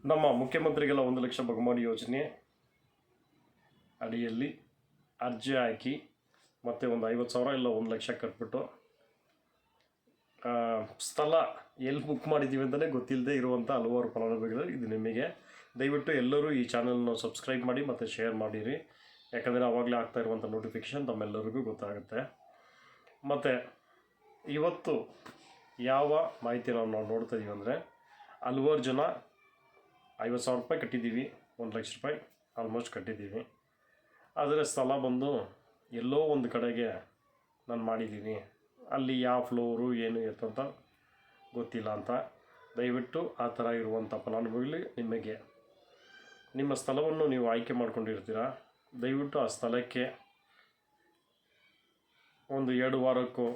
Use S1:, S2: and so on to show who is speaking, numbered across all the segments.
S1: ನಮ್ಮ ಮುಖ್ಯಮಂತ್ರಿಗಳ 1 ಲಕ್ಷ ಬಹುಮಾನ ಯೋಜನೆ ಅಡಿಯಲ್ಲಿ ಅರ್ಜಿ ಹಾಕಿ ಮತ್ತು ಒಂದು 50,000 ಇಲ್ಲ 1 ಲಕ್ಷ ಕಟ್ಬಿಟ್ಟು ಸ್ಥಳ ಎಲ್ಲಿ ಬುಕ್ ಮಾಡಿದ್ದೀವಿ ಅಂತಲೇ ಗೊತ್ತಿಲ್ಲದೆ ಇರುವಂಥ ಹಲವಾರು ಫಲಾನುಭವಿಗಳು ಇದು ನಿಮಗೆ. ದಯವಿಟ್ಟು ಎಲ್ಲರೂ ಈ ಚಾನಲ್ನ ಸಬ್ಸ್ಕ್ರೈಬ್ ಮಾಡಿ ಮತ್ತು ಶೇರ್ ಮಾಡಿರಿ, ಯಾಕಂದರೆ ಆವಾಗಲೇ ಆಗ್ತಾ ಇರುವಂಥ ನೋಟಿಫಿಕೇಷನ್ ತಮ್ಮೆಲ್ಲರಿಗೂ ಗೊತ್ತಾಗುತ್ತೆ. ಮತ್ತು ಇವತ್ತು ಯಾವ ಮಾಹಿತಿನ ನಾವು ನೋಡ್ತಾ ಇದ್ದೀವಿ ಅಂದರೆ, ಹಲವಾರು ಜನ 50,000 ರೂಪಾಯಿ ಕಟ್ಟಿದ್ದೀವಿ, 1 ಲಕ್ಷ ರೂಪಾಯಿ ಆಲ್ಮೋಸ್ಟ್ ಕಟ್ಟಿದ್ದೀವಿ. ಆದರೆ ಸ್ಥಳ ಬಂದು ಎಲ್ಲೋ ಒಂದು ಕಡೆಗೆ ನಾನು ಮಾಡಿದ್ದೀನಿ, ಅಲ್ಲಿ ಯಾವ ಫ್ಲೋರು ಏನು ಎತ್ತಂತ ಗೊತ್ತಿಲ್ಲ ಅಂತ. ದಯವಿಟ್ಟು ಆ ಥರ ಇರುವಂಥ ಫಲಾನುಭವಿಗಳು ನಿಮಗೆ ನಿಮ್ಮ ಸ್ಥಳವನ್ನು ನೀವು ಆಯ್ಕೆ ಮಾಡ್ಕೊಂಡಿರ್ತೀರ, ದಯವಿಟ್ಟು ಆ ಸ್ಥಳಕ್ಕೆ ಒಂದು 2 ವಾರಕ್ಕೋ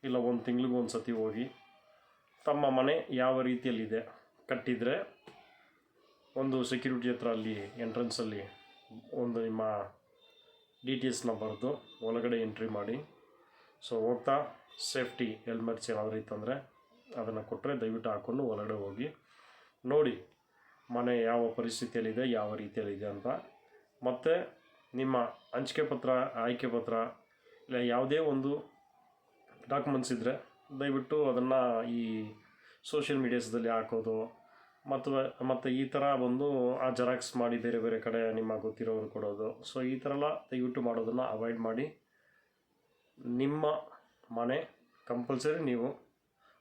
S1: ಇಲ್ಲ 1 ತಿಂಗಳಿಗೂ ಒಂದು ಸತಿ ಹೋಗಿ ತಮ್ಮ ಮನೆ ಯಾವ ರೀತಿಯಲ್ಲಿದೆ ಕಟ್ಟಿದರೆ ಒಂದು ಸೆಕ್ಯೂರಿಟಿ ಹತ್ರ ಅಲ್ಲಿ ಎಂಟ್ರೆನ್ಸಲ್ಲಿ ಒಂದು ನಿಮ್ಮ ಡೀಟೇಲ್ಸ್ನ ಬರೆದು ಒಳಗಡೆ ಎಂಟ್ರಿ ಮಾಡಿ. ಸೊ ಹೋಗ್ತಾ ಸೇಫ್ಟಿ ಹೆಲ್ಮೆಟ್ಸ್ ಏನಾದರೂ ಇತ್ತಂದರೆ ಅದನ್ನು ಕೊಟ್ಟರೆ ದಯವಿಟ್ಟು ಹಾಕ್ಕೊಂಡು ಒಳಗಡೆ ಹೋಗಿ ನೋಡಿ ಮನೆ ಯಾವ ಪರಿಸ್ಥಿತಿಯಲ್ಲಿದೆ, ಯಾವ ರೀತಿಯಲ್ಲಿದೆ ಅಂತ. ಮತ್ತು ನಿಮ್ಮ ಹಂಚಿಕೆ ಪತ್ರ, ಆಯ್ಕೆ ಪತ್ರ ಇಲ್ಲ ಯಾವುದೇ ಒಂದು ಡಾಕ್ಯುಮೆಂಟ್ಸ್ ಇದ್ದರೆ ದಯವಿಟ್ಟು ಅದನ್ನು ಈ ಸೋಷಿಯಲ್ ಮೀಡಿಯಾಸ್ದಲ್ಲಿ ಹಾಕೋದು ಮತ್ತು ಈ ಥರ ಬಂದು ಆ ಜೆರಾಕ್ಸ್ ಮಾಡಿ ಬೇರೆ ಬೇರೆ ಕಡೆ ನಿಮ್ಮ ಗೊತ್ತಿರೋರು ಕೊಡೋದು. ಸೊ ಈ ಥರ ಎಲ್ಲ ದಯವಿಟ್ಟು ಮಾಡೋದನ್ನು ಅವಾಯ್ಡ್ ಮಾಡಿ. ನಿಮ್ಮ ಮನೆ ಕಂಪಲ್ಸರಿ ನೀವು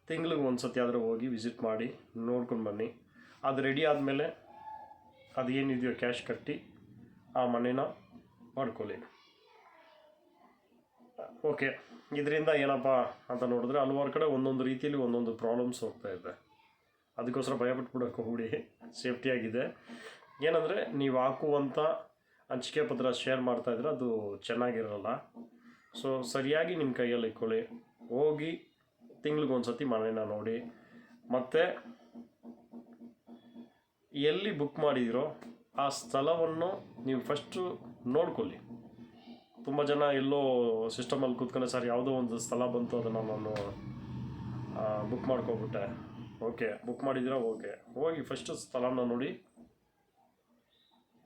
S1: ತಿಂಗಳಿಗೆ ಒಂದು ಸತಿ ಆದರೂ ಹೋಗಿ ವಿಸಿಟ್ ಮಾಡಿ ನೋಡ್ಕೊಂಡು ಬನ್ನಿ. ಅದು ರೆಡಿ ಆದಮೇಲೆ ಅದು ಏನಿದೆಯೋ ಕ್ಯಾಶ್ ಕಟ್ಟಿ ಆ ಮನೇನ ಮಾಡ್ಕೊಳ್ಳಿ. ಓಕೆ, ಇದರಿಂದ ಏನಪ್ಪ ಅಂತ ನೋಡಿದ್ರೆ ಹಲವಾರು ಕಡೆ ಒಂದೊಂದು ರೀತಿಯಲ್ಲಿ ಒಂದೊಂದು ಪ್ರಾಬ್ಲಮ್ಸ್ ಹೋಗ್ತಾ ಇದೆ. ಅದಕ್ಕೋಸ್ಕರ ಭಯಪಟ್ಬಿಡೋಕೆ ಹೋಗ್ಬಿಡಿ, ಸೇಫ್ಟಿಯಾಗಿದೆ. ಏನಂದರೆ ನೀವು ಹಾಕುವಂಥ ಹಂಚಿಕೆ ಪತ್ರ ಶೇರ್ ಮಾಡ್ತಾಯಿದ್ರೆ ಅದು ಚೆನ್ನಾಗಿರಲ್ಲ. ಸೊ ಸರಿಯಾಗಿ ನಿಮ್ಮ ಕೈಯಲ್ಲಿ ಇಟ್ಕೊಳ್ಳಿ, ಹೋಗಿ ತಿಂಗ್ಳಿಗೆ ಒಂದು ಸತಿ ಮನೇನ ನೋಡಿ. ಮತ್ತು ಎಲ್ಲಿ ಬುಕ್ ಮಾಡಿದಿರೋ ಆ ಸ್ಥಳವನ್ನು ನೀವು ಫಸ್ಟು ನೋಡ್ಕೊಳ್ಳಿ. ತುಂಬ ಜನ ಎಲ್ಲೋ ಸಿಸ್ಟಮಲ್ಲಿ ಕೂತ್ಕೊಂಡು ಸರ್ ಯಾವುದೋ ಒಂದು ಸ್ಥಳ ಬಂತು ಅದನ್ನು ನಾನು ಬುಕ್ ಮಾಡ್ಕೊಬಿಟ್ಟೆ. ಓಕೆ, ಬುಕ್ ಮಾಡಿದ್ದೀರಾ, ಓಕೆ, ಹೋಗಿ ಫಸ್ಟು ಸ್ಥಳನ ನೋಡಿ,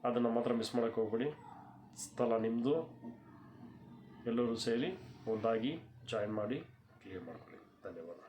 S1: ಅದನ್ನು ಮಾತ್ರ ಮಿಸ್ ಮಾಡೋಕ್ಕೆ ಹೋಗ್ಬೇಡಿ. ಸ್ಥಳ ನಿಮ್ಮದು, ಎಲ್ಲರೂ ಸೇರಿ ಒಂದಾಗಿ ಜಾಯಿನ್ ಮಾಡಿ ಕ್ಲಿಯರ್ ಮಾಡ್ಕೊಳ್ಳಿ. ಧನ್ಯವಾದ.